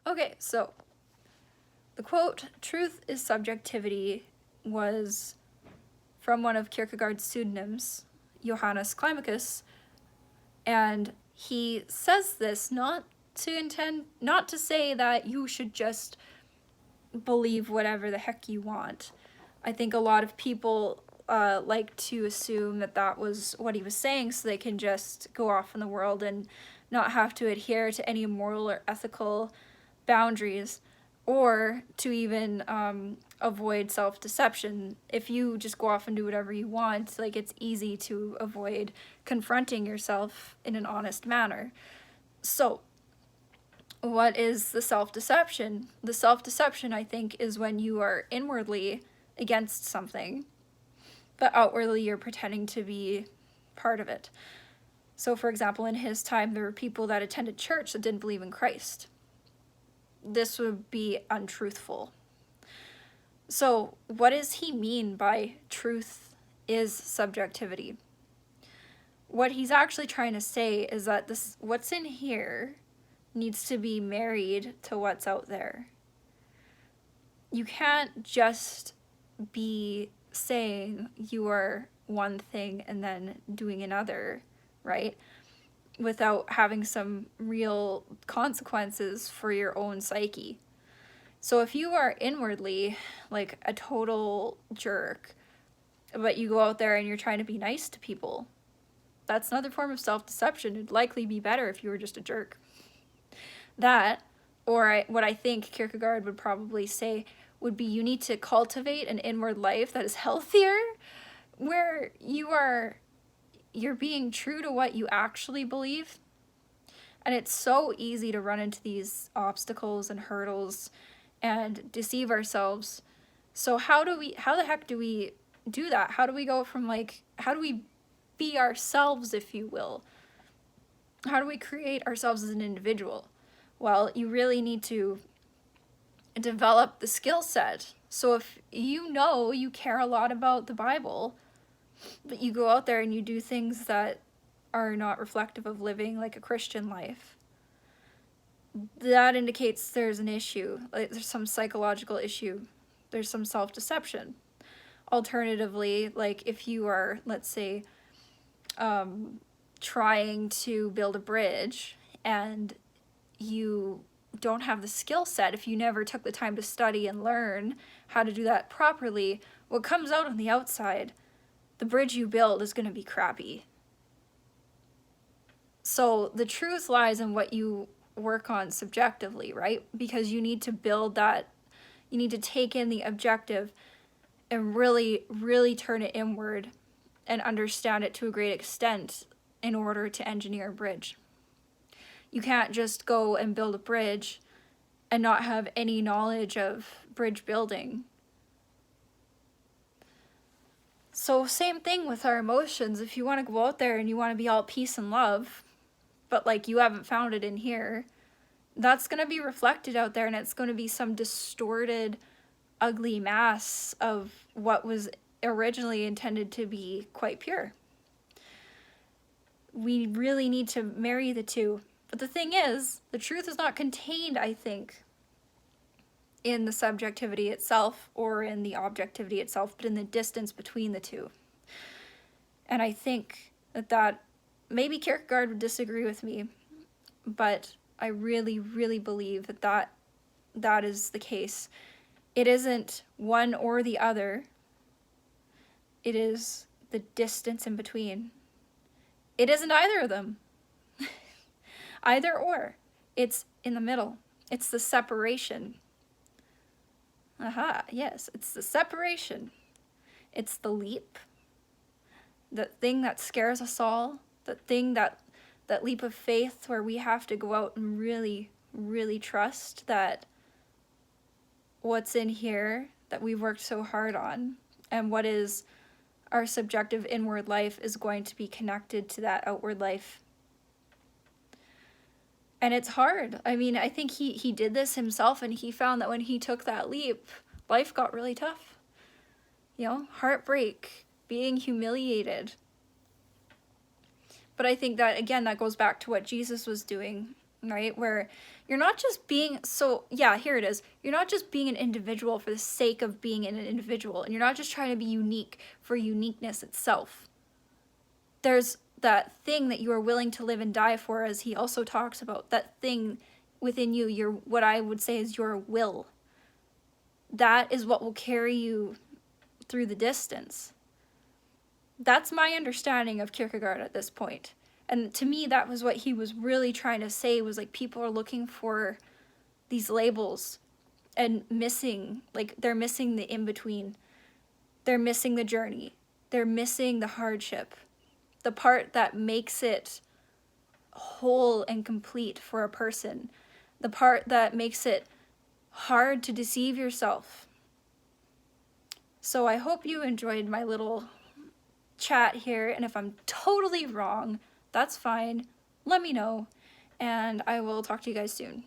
Okay, so the quote, "Truth is subjectivity," was from one of Kierkegaard's pseudonyms, Johannes Climacus, and he says this not to say that you should just believe whatever the heck you want. I think a lot of people like to assume that that was what he was saying so they can just go off in the world and not have to adhere to any moral or ethical boundaries, or to even avoid self-deception. If you just go off and do whatever you want, like, it's easy to avoid confronting yourself in an honest manner. So what is the self-deception? The self-deception, I think, is when you are inwardly against something, but outwardly you're pretending to be part of it. So, for example, in his time, there were people that attended church that didn't believe in Christ. This would be untruthful. So, what does he mean by truth is subjectivity? What he's actually trying to say is that this, what's in here, needs to be married to what's out there. You can't just be saying you are one thing and then doing another, right? Without having some real consequences for your own psyche. So if you are inwardly like a total jerk, but you go out there and you're trying to be nice to people, that's another form of self-deception. It'd likely be better if you were just a jerk. That, or what I think Kierkegaard would probably say, would be you need to cultivate an inward life that is healthier, where you're being true to what you actually believe. And it's so easy to run into these obstacles and hurdles and deceive ourselves. So how the heck do we do that? How do we go from how do we be ourselves, if you will? How do we create ourselves as an individual? Well, you really need to develop the skill set. So if you care a lot about the Bible, but you go out there and you do things that are not reflective of living like a Christian life, that indicates there's an issue. Like, there's some psychological issue. There's some self-deception. Alternatively, like if you are, let's say, trying to build a bridge and you don't have the skill set, if you never took the time to study and learn how to do that properly, what comes out on the outside, the bridge you build, is going to be crappy. So the truth lies in what you work on subjectively, right? Because you need to build that, you need to take in the objective and really, really turn it inward and understand it to a great extent in order to engineer a bridge. You can't just go and build a bridge and not have any knowledge of bridge building. So same thing with our emotions. If you want to go out there and you want to be all peace and love, but you haven't found it in here, that's going to be reflected out there, and it's going to be some distorted, ugly mass of what was originally intended to be quite pure. We really need to marry the two. But the thing is, the truth is not contained, I think, in the subjectivity itself or in the objectivity itself, but in the distance between the two. And I think that maybe Kierkegaard would disagree with me, but I really, really believe that is the case. It isn't one or the other. It is the distance in between. It isn't either of them. Either or. It's in the middle. It's the separation. Aha, yes, it's the separation. It's the leap. The thing that scares us all. The thing that leap of faith where we have to go out and really, really trust that what's in here that we've worked so hard on and what is our subjective inward life is going to be connected to that outward life. And it's hard. I mean, I think he did this himself, and he found that when he took that leap, life got really tough. Heartbreak, being humiliated. But I think that, again, that goes back to what Jesus was doing, right? Where you're not just being, so yeah, here it is. You're not just being an individual for the sake of being an individual, and you're not just trying to be unique for uniqueness itself. There's that thing that you are willing to live and die for, as he also talks about, that thing within you, your, what I would say is your will. That is what will carry you through the distance. That's my understanding of Kierkegaard at this point. And to me, that was what he was really trying to say, was like, people are looking for these labels and missing, like, they're missing the in-between. They're missing the journey. They're missing the hardship. The part that makes it whole and complete for a person. The part that makes it hard to deceive yourself. So I hope you enjoyed my little chat here, and if I'm totally wrong, that's fine. Let me know, and I will talk to you guys soon.